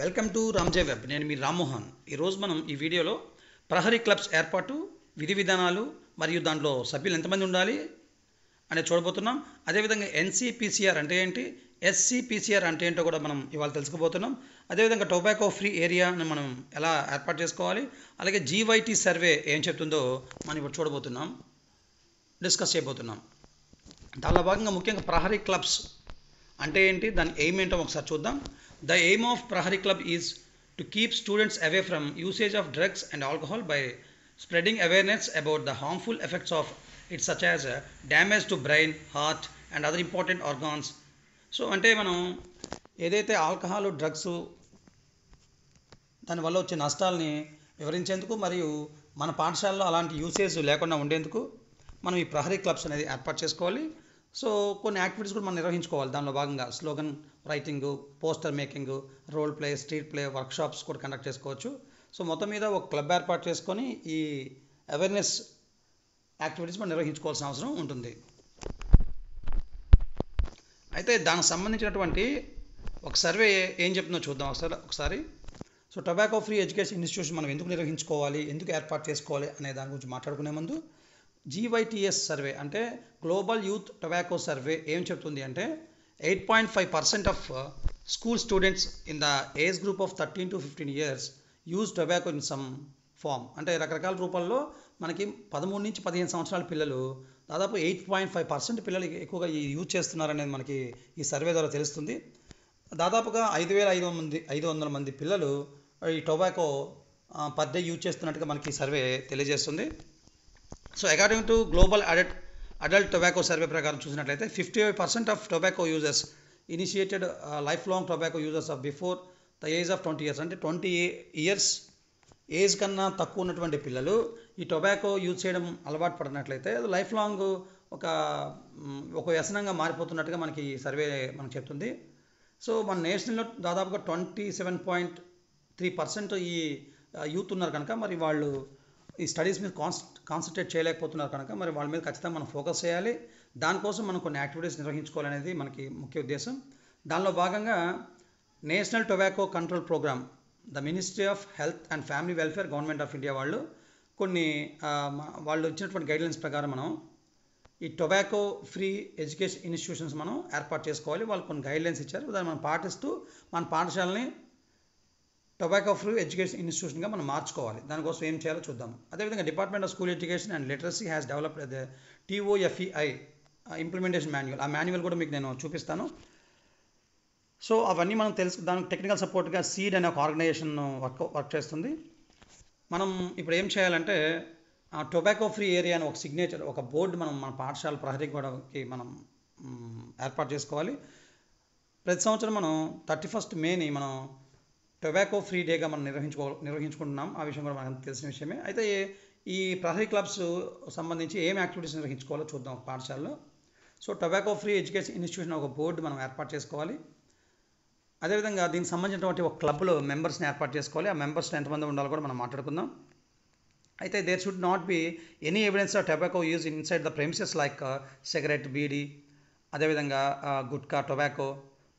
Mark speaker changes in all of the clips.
Speaker 1: Welcome to రామ్జే web. నేను మీ రామ్మోహన్. ఈరోజు మనం ఈ వీడియోలో ప్రహరీ క్లబ్స్ ఏర్పాటు, విధి విధానాలు మరియు దాంట్లో సభ్యులు ఎంతమంది ఉండాలి అనేది చూడబోతున్నాం. అదేవిధంగా ఎన్సిపిసిఆర్ అంటే ఏంటి, ఎస్సిపిసిఆర్ అంటే ఏంటో కూడా మనం ఇవాళ తెలుసుకోబోతున్నాం. అదేవిధంగా టొబాకో ఫ్రీ ఏరియాని మనం ఎలా ఏర్పాటు చేసుకోవాలి, అలాగే జీవైటీ సర్వే ఏం చెప్తుందో మనం ఇప్పుడు చూడబోతున్నాం, డిస్కస్ చేయబోతున్నాం. దానిలో భాగంగా ముఖ్యంగా ప్రహరీ క్లబ్స్ అంటే ఏంటి, దాని ఎయిమ్ ఏంటో ఒకసారి చూద్దాం. The aim of Prahari Club is to keep students away from usage of drugs and alcohol by spreading awareness about the harmful effects of it, such as damage to brain, heart and other important organs. So అంటే మనం ఏదైతే alcohol, drugs దానివల్ల వచ్చే నష్టాలని వివరించేందుకు మరియు మన పాఠశాలలో అలాంటి usage లేకుండా ఉండేందుకు మనం ఈ ప్రహరీ క్లబ్స్ అనేది ఏర్పాటు చేసుకోవాలి. సో కొన్ని యాక్టివిటీస్ కూడా మనం నిర్వహించుకోవాలి. దానిలో భాగంగా slogan writing, poster making, role play, street play, workshops కూడా కండక్ట్ చేసుకోవచ్చు. సో మొత్తం మీద ఒక క్లబ్ ఏర్పాటు చేసుకొని ఈ అవేర్నెస్ యాక్టివిటీస్ మనం నిర్వహించుకోవాల్సిన అవసరం ఉంటుంది. అయితే దానికి సంబంధించినటువంటి ఒక సర్వే ఏం చెప్తుందో చూద్దాం ఒకసారి. So tobacco free education institution మనం ఎందుకు నిర్వహించుకోవాలి, ఎందుకు ఏర్పాటు చేసుకోవాలి అనే దాని గురించి మాట్లాడుకునే ముందు జీవైటీఎస్ సర్వే అంటే గ్లోబల్ యూత్ టొబాకో సర్వే ఏం చెప్తుంది అంటే 8.5% of school students in the age group of 13 to 15 years use tobacco in some form. అంటే రకరకాల రూపాల్లో మనకి 13 నుంచి 15 సంవత్సరాల పిల్లలు దాదాపు 8.5% పిల్లలు ఎక్కువగా ఈ యూజ్ చేస్తున్నారనేది మనకి ఈ సర్వే ద్వారా తెలుస్తుంది. దాదాపుగా 5,500 మంది పిల్లలు ఈ టొబాకో పర్ డే యూజ్ చేస్తున్నట్టుగా మనకి ఈ సర్వే తెలియజేస్తుంది. So according to global adult tobacco survey ప్రకారం చూసినట్లయితే 55% of tobacco users initiated life long tobacco users of before the age of 20 years. అంటే 20 years ఏజ్ కన్నా తక్కువ ఉన్నటువంటి పిల్లలు ఈ టొబాకో యూజ్ చేయడం అలవాటు పడినట్లయితే అది లైఫ్ లాంగ్ ఒక వ్యసనంగా మారిపోతున్నట్టుగా మనకి ఈ సర్వే మనకు చెప్తుంది. సో మన నేషనల్లో దాదాపుగా 27.3% ఈ యూత్ ఉన్నారు కనుక మరి వాళ్ళు ఈ స్టడీస్ మీద కాన్సన్ట్రేట్ చేయలేకపోతున్నారు కనుక మరి వాళ్ళ మీద ఖచ్చితంగా మనం ఫోకస్ చేయాలి. దానికోసం మనం కొన్ని యాక్టివిటీస్ నిర్వహించుకోవాలనేది మనకి ముఖ్య ఉద్దేశం. దానిలో భాగంగా national tobacco control programme, the ministry of health and family welfare, government of India వాళ్ళు వాళ్ళు ఇచ్చినటువంటి గైడ్లైన్స్ ప్రకారం మనం ఈ టొబాకో ఫ్రీ ఎడ్యుకేషన్ ఇన్స్టిట్యూషన్స్ మనం ఏర్పాటు చేసుకోవాలి. వాళ్ళు కొన్ని గైడ్లైన్స్ ఇచ్చారు, దాన్ని మనం పాటిస్తూ మన పాఠశాలని టొబాకో ఫ్రీ ఎడ్యుకేషన్ ఇన్స్టిట్యూషన్గా మనం మార్చుకోవాలి. దానికోసం ఏం చేయాలో చూద్దాం. అదేవిధంగా department of school education and literacy has developed the TOFEI implementation manual. ఆ మాన్యువల్ కూడా మీకు నేను చూపిస్తాను. సో అవన్నీ మనం దానికి టెక్నికల్ సపోర్ట్గా సీడ్ అనే ఒక ఆర్గనైజేషన్ వర్క్ చేస్తుంది. మనం ఇప్పుడు ఏం చేయాలంటే టొబాకో ఫ్రీ ఏరియా అని ఒక సిగ్నేచర్, ఒక బోర్డు మనం మన పాఠశాల ప్రహరీ గోడకి మనం ఏర్పాటు చేసుకోవాలి. ప్రతి సంవత్సరం మనం 31st మేని మనం టొబాకో ఫ్రీ డేగా మనం నిర్వహించుకుంటున్నాం. ఆ విషయం కూడా మనకు తెలిసిన విషయమే. అయితే ఈ ప్రహరీ క్లబ్స్ సంబంధించి ఏం యాక్టివిటీస్ నిర్వహించుకోవాలో చూద్దాం పాఠశాలలో. So tobacco free education institution ఒక బోర్డు మనం ఏర్పాటు చేసుకోవాలి. అదేవిధంగా దీనికి సంబంధించినటువంటి ఒక క్లబ్లో మెంబర్స్ని ఏర్పాటు చేసుకోవాలి. ఆ మెంబర్స్ని ఎంతమంది ఉండాలో కూడా మనం మాట్లాడుకుందాం. అయితే there should not be any evidence of tobacco use inside the premises like cigarette, bidi, అదేవిధంగా గుట్కా, టొబాకో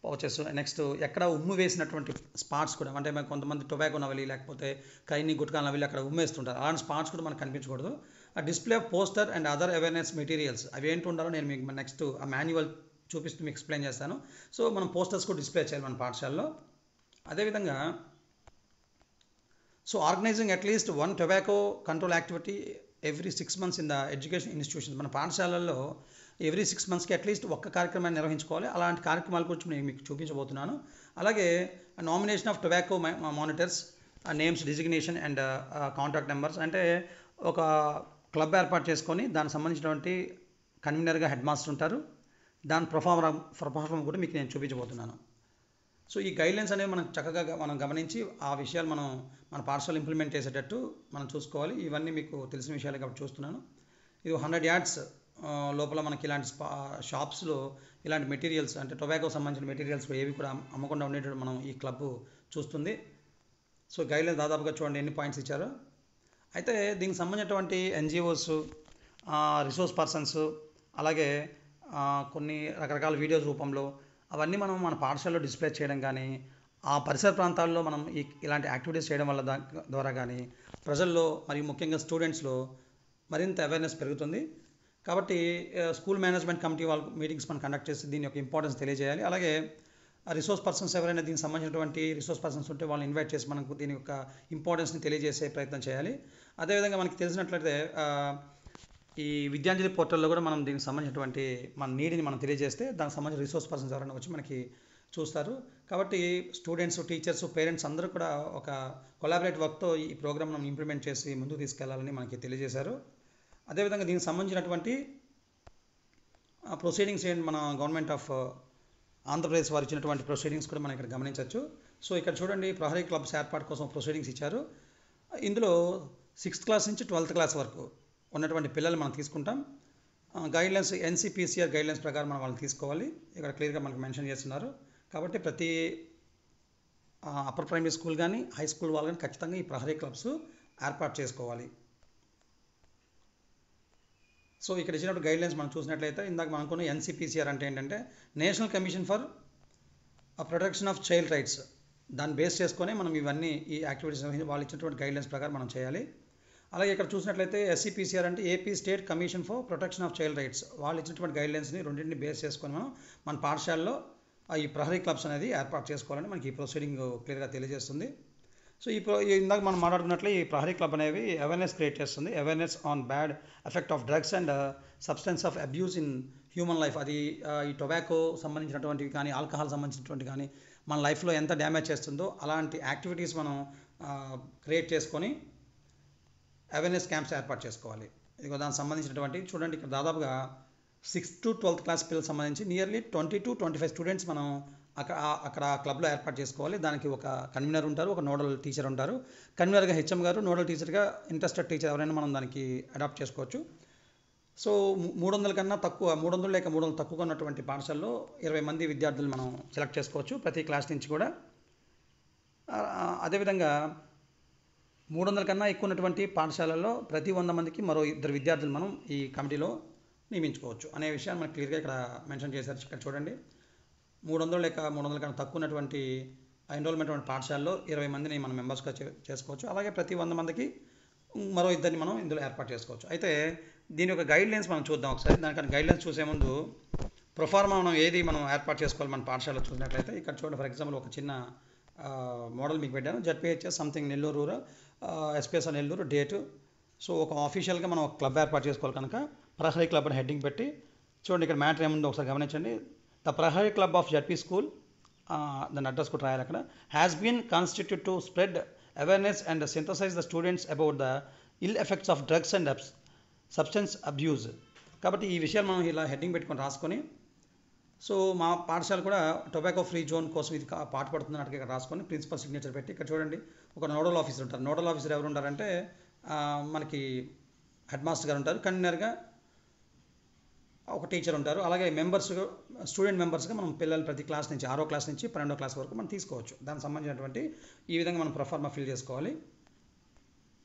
Speaker 1: పౌచెస్. నెక్స్ట్ ఎక్కడ ఉమ్ము వేసినటువంటి స్పాట్స్ కూడా, అంటే కొంతమంది టొబాకో నవలి లేకపోతే కైని, గుట్కా నవలి అక్కడ ఉమ్మేస్తుంటారు. అలాంటి స్పాట్స్ కూడా మనకు కనిపించకూడదు. ఆ display of poster and other awareness materials అవి ఏంటి ఉండాలో నేను మీకు నెక్స్ట్ ఆ మాన్యువల్ చూపిస్తూ మీకు ఎక్స్ప్లెయిన్ చేస్తాను. సో మనం పోస్టర్స్ కూడా డిస్ప్లే చేయాలి మన పాఠశాలలో. అదేవిధంగా so organising at least 1 tobacco control activity every 6 months in the education institution. మన పాఠశాలల్లో ఎవ్రీ 6 monthsకి అట్లీస్ట్ ఒక్క కార్యక్రమాన్ని నిర్వహించుకోవాలి. అలాంటి కార్యక్రమాల గురించి నేను మీకు చూపించబోతున్నాను. అలాగే nomination of tobacco monitors, names, designation and contact numbers. అంటే ఒక క్లబ్ ఏర్పాటు చేసుకొని దానికి సంబంధించినటువంటి కన్వీనర్గా హెడ్ మాస్టర్ ఉంటారు. దాని ప్రొఫార్మ్ కూడా మీకు నేను చూపించబోతున్నాను. సో ఈ గైడ్లైన్స్ అనేవి మనం చక్కగా మనం గమనించి ఆ విషయాలు మనం మన పాఠశాల ఇంప్లిమెంట్ చేసేటట్టు మనం చూసుకోవాలి. ఇవన్నీ మీకు తెలిసిన విషయాలు కాబట్టి చూస్తున్నాను. ఇది 100 yards లోపల మనకి ఇలాంటి షాప్స్లో ఇలాంటి మెటీరియల్స్ అంటే టొబాకో సంబంధించిన మెటీరియల్స్ ఏవి కూడా అమ్మకుండా ఉండేటట్టు మనం ఈ క్లబ్ చూస్తుంది. సో గైడ్లైన్స్ దాదాపుగా చూడండి ఎన్ని పాయింట్స్ ఇచ్చారో. అయితే దీనికి సంబంధించినటువంటి NGOs, రిసోర్స్ పర్సన్స్, అలాగే కొన్ని రకరకాల వీడియోస్ రూపంలో అవన్నీ మనం మన పాఠశాలలో డిస్ప్లే చేయడం కానీ ఆ పరిసర ప్రాంతాల్లో మనం ఇలాంటి యాక్టివిటీస్ చేయడం వల్ల ద్వారా కానీ ప్రజల్లో మరియు ముఖ్యంగా స్టూడెంట్స్లో మరింత అవేర్నెస్ పెరుగుతుంది. కాబట్టి స్కూల్ మేనేజ్మెంట్ కమిటీ వాళ్ళు మీటింగ్స్ మనం కండక్ట్ చేసి దీని యొక్క ఇంపార్టెన్స్ తెలియజేయాలి. అలాగే రిసోర్స్ పర్సన్స్ ఎవరైనా దీనికి సంబంధించినటువంటి రిసోర్స్ పర్సన్స్ ఉంటే వాళ్ళని ఇన్వైట్ చేసి మనకు దీని యొక్క ఇంపార్టెన్స్ని తెలియజేసే ప్రయత్నం చేయాలి. అదేవిధంగా మనకి తెలిసినట్లయితే ఈ విద్యాంజలి పోర్టల్లో కూడా మనం దీనికి సంబంధించినటువంటి మన నీడ్ని మనం తెలియజేస్తే దానికి సంబంధించిన రిసోర్స్ పర్సన్స్ ఎవరైనా వచ్చి మనకి చూస్తారు. కాబట్టి స్టూడెంట్స్, టీచర్స్, పేరెంట్స్ అందరూ కూడా ఒక కొలాబరేటివ్ వర్క్తో ఈ ప్రోగ్రామ్ మనం ఇంప్లిమెంట్ చేసి ముందుకు తీసుకెళ్లాలని మనకి తెలియజేశారు. అదేవిధంగా దీనికి సంబంధించినటువంటి ప్రొసీడింగ్స్ ఏంటి, మన గవర్నమెంట్ ఆఫ్ ఆంధ్రప్రదేశ్ వారు ఇచ్చినటువంటి ప్రొసీడింగ్స్ కూడా మనం ఇక్కడ గమనించవచ్చు. సో ఇక్కడ చూడండి, ప్రహరీ క్లబ్స్ ఏర్పాటు కోసం ప్రొసీడింగ్స్ ఇచ్చారు. ఇందులో 6th క్లాస్ నుంచి 12th క్లాస్ వరకు ఉన్నటువంటి పిల్లలు మనం తీసుకుంటాం. గైడ్లైన్స్ NCPCR గైడ్లైన్స్ ప్రకారం మనం వాళ్ళని తీసుకోవాలి. ఇక్కడ క్లియర్గా మనకు మెన్షన్ చేస్తున్నారు. కాబట్టి ప్రతి అప్పర్ ప్రైమరీ స్కూల్ కానీ హై స్కూల్ వాళ్ళు కానీ ఖచ్చితంగా ఈ ప్రహరీ క్లబ్స్ ఏర్పాటు చేసుకోవాలి. సో ఇక్కడ ఇచ్చినప్పుడు గైడ్లైన్స్ మనం చూసినట్లయితే ఇందాక మనం అనుకున్న NCPCR అంటే ఏంటంటే national commission for protection of child rights, దాన్ని బేస్ చేసుకొని మనం ఇవన్నీ ఈ యాక్టివిటీస్ వాళ్ళు ఇచ్చినటువంటి గైడ్లైన్స్ ప్రకారం మనం చేయాలి. అలాగే ఇక్కడ చూసినట్లయితే SCPCR అంటే AP state commission for protection of child rights, వాళ్ళు ఇచ్చినటువంటి గైడ్లైన్స్ని రెండింటిని బేస్ చేసుకొని మనం మన పాఠశాలలో ఈ ప్రహరీ క్లబ్స్ అనేది ఏర్పాటు చేసుకోవాలని మనకి ఈ ప్రొసీడింగ్ క్లియర్గా తెలియజేస్తుంది. సో ఇందాక మనం మాట్లాడుకున్నట్లే ఈ ప్రహరీ క్లబ్ అనేవి అవేర్నెస్ క్రియేట్ చేస్తుంది. Awareness on bad effect of drugs and substance of abuse in human life. అది ఈ టొబాకో సంబంధించినటువంటివి కానీ ఆల్కహాల్ సంబంధించినటువంటి కానీ మన లైఫ్లో ఎంత డ్యామేజ్ చేస్తుందో అలాంటి యాక్టివిటీస్ మనం క్రియేట్ చేసుకొని అవేర్నెస్ క్యాంప్స్ ఏర్పాటు చేసుకోవాలి. ఇదిగో దానికి సంబంధించినటువంటి చూడండి, ఇక్కడ దాదాపుగా 6th to 12th క్లాస్ పిల్లలకు సంబంధించి నియర్లీ 20 to 25 స్టూడెంట్స్ మనం అక్కడ క్లబ్లో ఏర్పాటు చేసుకోవాలి. దానికి ఒక కన్వీనర్ ఉంటారు, ఒక నోడల్ టీచర్ ఉంటారు. కన్వీనర్గా HM గారు, నోడల్ టీచర్గా ఇంట్రెస్టెడ్ టీచర్ ఎవరైనా మనం దానికి అడాప్ట్ చేసుకోవచ్చు. సో 300 కన్నా తక్కువ, 300 లేక 300 తక్కువగా ఉన్నటువంటి పాఠశాలలో 20 మంది విద్యార్థులు మనం సెలెక్ట్ చేసుకోవచ్చు ప్రతి క్లాస్ నుంచి కూడా. అదేవిధంగా 300 కన్నా ఎక్కువ ఉన్నటువంటి పాఠశాలల్లో ప్రతి 100 మందికి మరో 2 విద్యార్థులు మనం ఈ కమిటీలో నియమించుకోవచ్చు అనే విషయాన్ని మనకు క్లియర్గా ఇక్కడ మెన్షన్ చేశారు. ఇక్కడ చూడండి, 300 లేక 300 కన్నా తక్కువ ఉన్నటువంటి ఎన్రోల్మెంట్ ఉన్న పాఠశాలలో 20 మందిని మనం మెంబర్స్గా చేసుకోవచ్చు. అలాగే ప్రతి 100 మందికి మరో 2 మనం ఇందులో ఏర్పాటు చేసుకోవచ్చు. అయితే దీని యొక్క గైడ్లైన్స్ మనం చూద్దాం ఒకసారి. దానికన్నా గైడ్లైన్స్ చూసే ముందు ప్రొఫార్మా మనం ఏది మనం ఏర్పాటు చేసుకోవాలి మన పాఠశాలలో చూసినట్లయితే ఇక్కడ చూడండి, ఫర్ ఎగ్జాంపుల్ ఒక చిన్న మోడల్ మీకు పెట్టాను. ZPHS something Nellore rural, SPSR Nellore, date. So ఒక ఆఫీషియల్గా మనం ఒక క్లబ్ ఏర్పాటు చేసుకోవాలి కనుక ప్రహరీ క్లబ్ అని హెడ్డింగ్ పెట్టి చూడండి, ఇక్కడ మ్యాటర్ ఏముందో ఒకసారి గమనించండి. The Prahari club of ZP school, దాని అడ్రస్ కూడా రాయాలి అక్కడ, has been constitute to spread awareness and synthesise the students about the ill effects of drugs and substance abuse. కాబట్టి ఈ విషయాలు మనం ఇలా హెడ్డింగ్ పెట్టుకొని రాసుకొని, సో మా పాఠశాల కూడా టొబాకో ఫ్రీ జోన్ కోసం ఇది పాటుపడుతున్నట్టుగా ఇక్కడ రాసుకొని ప్రిన్సిపల్ సిగ్నేచర్ పెట్టి ఇక్కడ చూడండి ఒక నోడల్ ఆఫీసర్ ఉంటారు. నోడల్ ఆఫీసర్ ఎవరు ఉంటారంటే మనకి హెడ్ మాస్టర్ గారు ఉంటారు, కన్వీనర్గా ఒక టీచర్ ఉంటారు. అలాగే మెంబర్స్, స్టూడెంట్ మెంబర్స్గా మనం పిల్లలు ప్రతి క్లాస్ నుంచి 6వ క్లాస్ నుంచి 12వ క్లాస్ వరకు మనం తీసుకోవచ్చు. దానికి సంబంధించినటువంటి ఈ విధంగా మనం ప్రొఫార్మా ఫిల్ చేసుకోవాలి.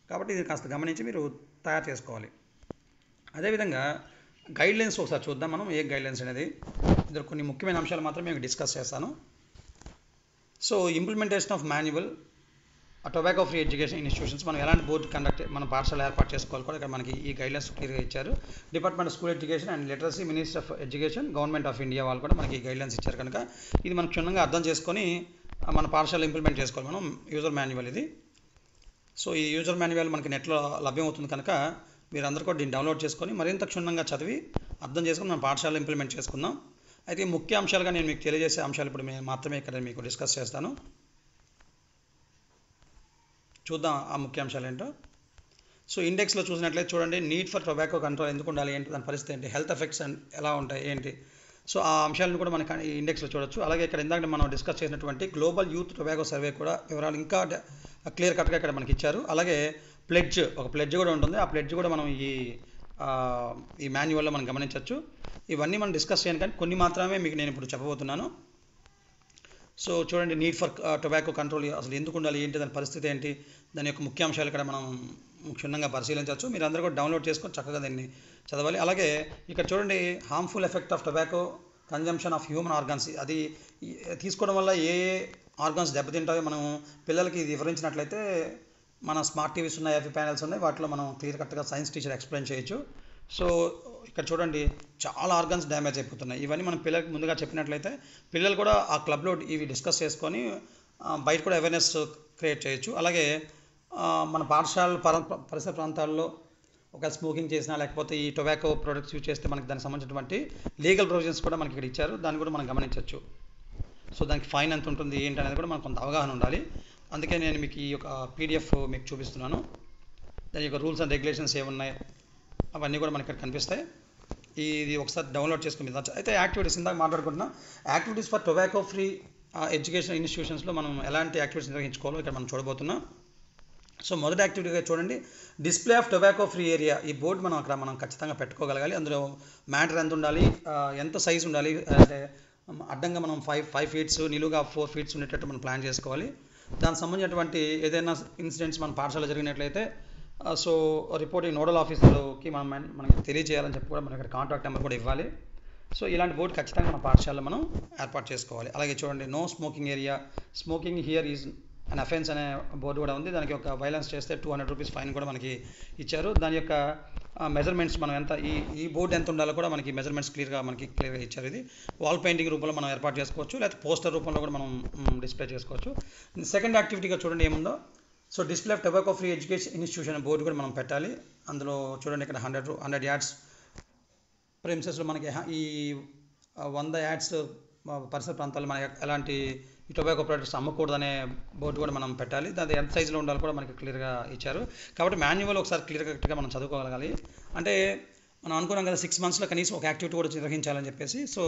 Speaker 1: కాబట్టి ఇది కాస్త గమనించి మీరు తయారు చేసుకోవాలి. అదేవిధంగా గైడ్లైన్స్ ఒకసారి చూద్దాం మనం, ఏ గైడ్లైన్స్ అనేది. ఇందులో కొన్ని ముఖ్యమైన అంశాలు మాత్రమే నేను డిస్కస్ చేస్తాను. So implementation of manual tobacco free education institutions, మనం ఎలాంటి బోర్డు మన పాఠశాల ఏర్పాటు చేసుకోవాలి కూడా ఇక్కడ మనకి ఈ గైడ్లైన్స్ క్లియర్గా ఇచ్చారు. Department of school education and literacy, minister of education, government of India వాళ్ళు కూడా మనకి ఈ గైడ్లైన్స్ ఇచ్చారు కనుక ఇది మనం క్షుణ్ణంగా అర్థం చేసుకొని మన పాఠశాల ఇంప్లిమెంట్ చేసుకోవాలి మనం. యూజర్ మాన్యువల్ ఇది. సో ఈ యూజర్ మాన్యువల్ మనకి నెట్లో లభ్యమవుతుంది కనుక మీరందరూ కూడా దీన్ని డౌన్లోడ్ చేసుకొని మరింత క్షుణ్ణంగా చదివి అర్థం చేసుకొని మన పాఠశాలలో ఇంప్లిమెంట్ చేసుకుందాం. అయితే ముఖ్య అంశాలుగా నేను మీకు తెలియజేసే అంశాలు ఇప్పుడు మాత్రమే ఇక్కడ మీకు డిస్కస్ చేస్తాను. చూద్దాం ఆ ముఖ్య అంశాలు ఏంటో. సో ఇండెక్స్లో చూసినట్లయితే చూడండి, నీడ్ ఫర్ టొబాకో కంట్రోల్ ఎందుకు ఉండాలి, ఏంటి దాని పరిస్థితి ఏంటి, హెల్త్ ఎఫెక్ట్స్ ఎలా ఉంటాయి ఏంటి, సో ఆ అంశాలను కూడా మనకి ఈ ఇండెక్స్లో చూడొచ్చు. అలాగే ఇక్కడ ఇందాక మనం డిస్కస్ చేసినటువంటి గ్లోబల్ యూత్ టొబాకో సర్వే కూడా వివరాలు ఇంకా క్లియర్ కట్గా ఇక్కడ మనకి ఇచ్చారు. అలాగే ఒక ప్లెడ్జ్ కూడా ఉంటుంది. ఆ ప్లెడ్జ్ కూడా మనం ఈ మాన్యువల్లో మనం గమనించవచ్చు. ఇవన్నీ మనం డిస్కస్ చేయను కానీ కొన్ని మాత్రమే మీకు నేను ఇప్పుడు చెప్పబోతున్నాను. సో చూడండి, నీడ్ ఫర్ టొబాకో కంట్రోల్ అసలు ఎందుకు ఉండాలి, ఏంటి దాని పరిస్థితి ఏంటి, దాని యొక్క ముఖ్యాంశాలు ఇక్కడ మనం క్షుణ్ణంగా పరిశీలించవచ్చు. మీరు అందరూ కూడా డౌన్లోడ్ చేసుకొని చక్కగా దాన్ని చదవాలి. అలాగే ఇక్కడ చూడండి, harmful effect of tobacco consumption of human organs. అది తీసుకోవడం వల్ల ఏ ఆర్గాన్స్ దెబ్బతింటాయో మనం పిల్లలకి ఇది వివరించినట్లయితే మన స్మార్ట్ టీవీస్ ఉన్నాయి, ఎఫ్ ప్యానెల్స్ ఉన్నాయి, వాటిలో మనం క్లియర్ కట్గా సైన్స్ టీచర్ ఎక్స్ప్లెయిన్ చేయొచ్చు. సో ఇక్కడ చూడండి చాలా ఆర్గాన్స్ డ్యామేజ్ అయిపోతున్నాయి. ఇవన్నీ మనం పిల్లలకి ముందుగా చెప్పినట్లయితే పిల్లలు కూడా ఆ క్లబ్లో ఇవి డిస్కస్ చేసుకొని బయట కూడా అవేర్నెస్ క్రియేట్ చేయొచ్చు. అలాగే మన పాఠశాల పరిసర ప్రాంతాల్లో ఒక స్మోకింగ్ చేసినా లేకపోతే ఈ టొబాకో ప్రొడక్ట్స్ యూజ్ చేస్తే మనకి దానికి సంబంధించినటువంటి లీగల్ ప్రొవిజన్స్ కూడా మనకి ఇక్కడ ఇచ్చారు. దాన్ని కూడా మనం గమనించవచ్చు. సో దానికి ఫైన్ ఎంత ఉంటుంది ఏంటి అనేది కూడా మనకు కొంత అవగాహన ఉండాలి. అందుకే నేను మీకు ఈ యొక్క పీడిఎఫ్ మీకు చూపిస్తున్నాను. దాని యొక్క రూల్స్ అండ్ రెగ్యులేషన్స్ ఏమున్నాయి అవన్నీ కూడా మనకి ఇక్కడ కనిపిస్తాయి. ఇది ఒకసారి డౌన్లోడ్ చేసుకుని అయితే యాక్టివిటీస్ ఇందాక మాట్లాడుకుంటున్నాం. Activities for tobacco free education ఇన్స్టిట్యూషన్స్లో మనం ఎలాంటి యాక్టివిటీస్ నిర్వహించుకోవాలో ఇక్కడ మనం చూడబోతున్నాం. సో మొదటి యాక్టివిటీగా చూడండి, display of tobacco free area. ఈ బోర్డు మనం ఖచ్చితంగా పెట్టుకోగలగాలి. అందులో మ్యాటర్ ఎంత ఉండాలి, ఎంత సైజు ఉండాలి, అంటే అడ్డంగా మనం 5 ఫీట్స్, నిలువుగా 4 ఫీట్స్ ఉండేటట్టు మనం ప్లాన్ చేసుకోవాలి. దానికి సంబంధించినటువంటి ఏదైనా ఇన్సిడెంట్స్ మన పాఠశాల జరిగినట్లయితే సో రిపోర్టింగ్ నోడల్ ఆఫీసర్కి మనకి తెలియజేయాలని చెప్పి కూడా మనకి ఇక్కడ కాంటాక్ట్ నెంబర్ కూడా ఇవ్వాలి. సో ఇలాంటి బోర్డు ఖచ్చితంగా మన పాఠశాలలో మనం ఏర్పాటు చేసుకోవాలి. అలాగే చూడండి, no smoking area, smoking here is an offence అనే బోర్డు కూడా ఉంది. దానికి ఒక వైలెన్స్ చేస్తే 200 రూపీస్ ఫైన్ కూడా మనకి ఇచ్చారు. దాని యొక్క మెజర్మెంట్స్ మనం ఎంత ఈ బోర్డు ఎంత ఉండాలో కూడా మనకి మెజర్మెంట్స్ క్లియర్గా ఇచ్చారు. ఇది వాల్ పెయింటింగ్ రూపంలో మనం ఏర్పాటు చేసుకోవచ్చు, లేకపోతే పోస్టర్ రూపంలో కూడా మనం డిస్ప్లే చేసుకోవచ్చు. సెకండ్ యాక్టివిటీగా చూడండి ఏముందో. So display of tobacco free education institution board కూడా మనం పెట్టాలి. అందులో చూడండి ఇక్కడ 100 యాడ్స్ ప్రెమిసెస్లో మనకి ఈ 100 యాడ్స్ పరిసర ప్రాంతాల్లో మనకి ఎలాంటి ఈ టొబాకో ప్రొడక్ట్స్ అమ్మకూడదనే బోర్డు కూడా మనం పెట్టాలి. దాని ఎంత సైజులో ఉండాలి కూడా మనకి క్లియర్గా ఇచ్చారు. కాబట్టి మాన్యువల్ ఒకసారి క్లియర్గా మనం చదువుకోగలగాలి. అంటే మనం అనుకున్నాం కదా 6 మంత్స్లో కనీసం ఒక యాక్టివిటీ కూడా నిర్వహించాలని చెప్పేసి. సో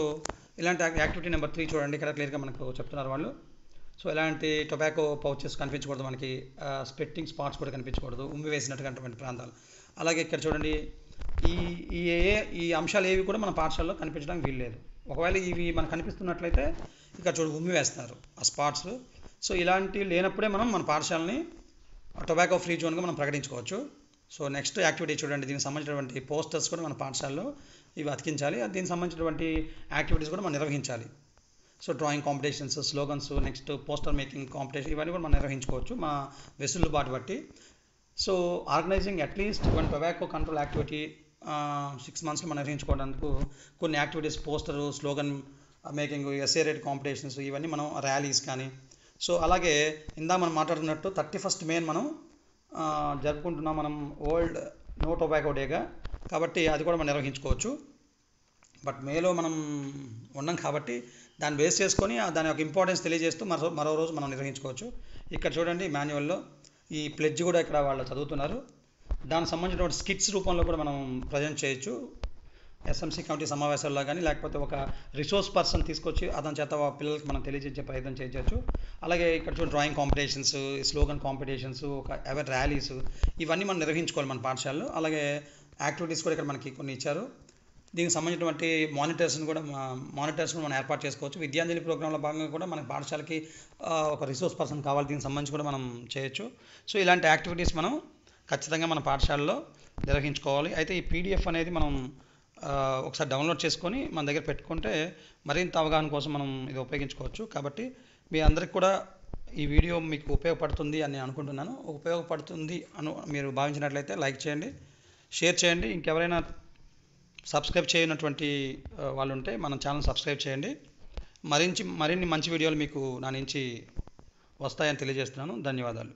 Speaker 1: ఇలాంటి యాక్టివిటీ నెంబర్ 3 చూడండి, ఇక్కడ క్లియర్గా మనకు చెప్తున్నారు వాళ్ళు. సో ఎలాంటి టొబాకో పౌచెస్ కనిపించకూడదు, మనకి స్ప్లిట్టింగ్ స్పాట్స్ కూడా కనిపించకూడదు, ఉమ్మి వేసినటువంటి ప్రాంతాలు. అలాగే ఇక్కడ చూడండి, ఈ అంశాలు ఏవి కూడా మన పాఠశాలలో కనిపించడానికి వీల్లేదు. ఒకవేళ ఇవి మనకు కనిపిస్తున్నట్లయితే ఇక్కడ ఉమ్మి వేస్తున్నారు ఆ స్పాట్స్. సో ఇలాంటివి లేనప్పుడే మన పాఠశాలని టొబాకో ఫ్రీ జోన్గా మనం ప్రకటించుకోవచ్చు. సో నెక్స్ట్ యాక్టివిటీ చూడండి, దీనికి సంబంధించినటువంటి పోస్టర్స్ కూడా మన పాఠశాలలో ఇవి అతికించాలి. దీనికి సంబంధించినటువంటి యాక్టివిటీస్ కూడా మనం నిర్వహించాలి. So drawing competitions, slogans, next poster making competition, ఇవన్నీ కూడా మనం నిర్వహించుకోవచ్చు మా వెసులుబాటు బట్టి. So organising at least 1 tobacco control activity 6 మంత్స్లో మనం నిర్వహించుకోవడానికి కొన్ని activities, poster, slogan making, essay write competitions, ఇవన్నీ మనం ర్యాలీస్ కానీ. సో అలాగే మనం మాట్లాడుతున్నట్టు 31st మే మనం జరుపుకుంటున్నాం మనం వరల్డ్ నో టొబాకో డేగా. కాబట్టి అది కూడా మనం నిర్వహించుకోవచ్చు. బట్ మేలో మనం ఉన్నాం కాబట్టి దాన్ని బేస్ చేసుకొని దాని యొక్క ఇంపార్టెన్స్ తెలియజేస్తూ మరో రోజు మనం నిర్వహించుకోవచ్చు. ఇక్కడ చూడండి మాన్యువల్లో ఈ ప్లెడ్జ్ కూడా ఇక్కడ వాళ్ళు చదువుతున్నారు. దానికి సంబంధించినటువంటి స్కిట్స్ రూపంలో కూడా మనం ప్రజెంట్ చేయొచ్చు. ఎస్ఎంసీ కమిటీ సమావేశాల్లో కానీ, లేకపోతే ఒక రిసోర్స్ పర్సన్ తీసుకొచ్చి అతని చేత పిల్లలకి మనం తెలియజేసే ప్రయత్నం చేయొచ్చు. అలాగే ఇక్కడ చూడండి, డ్రాయింగ్ కాంపిటీషన్స్, స్లోగన్ కాంపిటీషన్స్, ఒక అవేర్ ర్యాలీస్, ఇవన్నీ మనం నిర్వహించుకోవాలి మన పాఠశాలలో. అలాగే యాక్టివిటీస్ కూడా ఇక్కడ మనకి కొన్ని ఇచ్చారు. దీనికి సంబంధించినటువంటి మానిటర్స్ మనం ఏర్పాటు చేసుకోవచ్చు. విద్యాంజలి ప్రోగ్రాంలో భాగంగా కూడా మనకి పాఠశాలకి ఒక రిసోర్స్ పర్సన్ కావాలి, దీనికి సంబంధించి కూడా మనం చేయొచ్చు. సో ఇలాంటి యాక్టివిటీస్ మనం ఖచ్చితంగా మన పాఠశాలలో నిర్వహించుకోవాలి. అయితే ఈ పీడిఎఫ్ అనేది మనం ఒకసారి డౌన్లోడ్ చేసుకొని మన దగ్గర పెట్టుకుంటే మరింత అవగాహన కోసం మనం ఇది ఉపయోగించుకోవచ్చు. కాబట్టి మీ అందరికి కూడా ఈ వీడియో మీకు ఉపయోగపడుతుంది అని నేను అనుకుంటున్నాను. ఉపయోగపడుతుంది మీరు భావించినట్లయితే లైక్ చేయండి, షేర్ చేయండి. ఇంకెవరైనా సబ్స్క్రైబ్ చేయనటువంటి వాళ్ళు ఉంటే మన ఛానల్ సబ్స్క్రైబ్ చేయండి. మరిన్ని మంచి వీడియోలు మీకు నా నుంచి వస్తాయని తెలియజేస్తున్నాను. ధన్యవాదాలు.